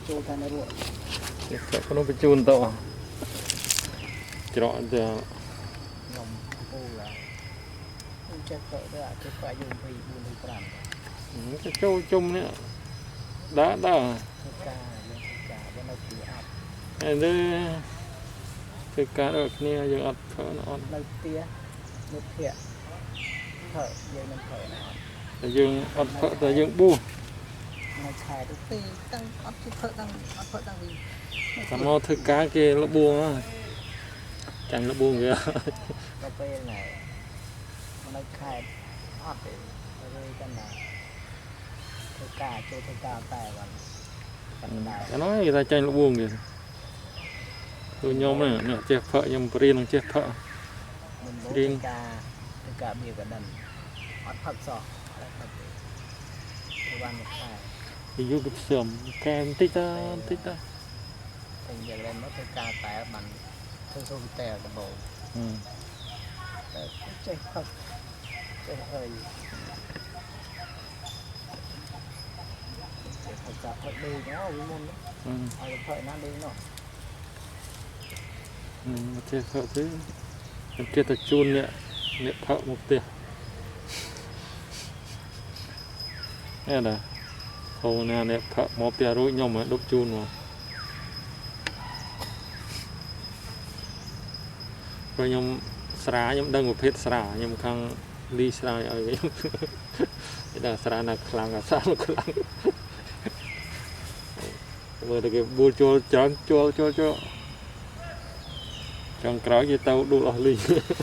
ចូលតាមរត់តែក្នុងបញ្ជូនទៅច្រកទៅខ្ញុំពូឡាខ្ញុំចេះទៅដល់គេខ្វាយយំពី4ឬ5ទៅចូលជុំនេះដើរធ្វើការយើងធ្វើការបើនៅទីអត់ហើយនេះធ្វើការដូចគ្នាយើងអត់ធ្វើអត់នៅផ្ទះមិត្តភ័ក្តិធ្វើយើងមិនធ្វើអត់តែយើងអត់ធ្វើតែយើងបួសនៅខែទៅពីតាំងអត់ធ្វើតាំងអត់ធ្វើតាំងពីតែមកធ្វើការគេលបួងចាញ់លបួងគេទៅពេលណែនៅខែអត់ទេរើកាន់ណាធ្វើការចូលធ្វើការតែបានតែnóiគេថាចាញ់លបួងគេគឺខ្ញុំនេះចេះផឹកខ្ញុំព្រៀននឹងចេះផឹករៀងការបៀកកណ្ដឹងអត់ផឹកសោះអត់ផឹកទេធ្វើបានមួយខែពីយូរក៏ផ្សំកែបន្តិចទៅបន្តិចទៅតែយ៉ាងណាមកធ្វើការតែបានធ្វើសូមតែដំបូងតែចេះផឹកចេះអើយចេះផឹកចាប់ផឹកដេកណាវិមុនឲ្យផឹកណាដេកនោះចេះផឹកទេខ្ញុំចេះតែជូនអ្នកផឹកមកផ្ទះនេះណាហូរណាអ្នកផឹកមកផ្ទះរួចខ្ញុំដុបជូនមកព្រោះខ្ញុំស្រាខ្ញុំដឹងប្រភេទស្រាខ្ញុំខាងលីស្រាឲ្យខ្ញុំគេថាស្រាណាខ្លាំងអាស្រាខ្លាំងមើលតែគេបួលចូលច្រើនចូលចង់ក្រោយគេទៅដួលអស់លី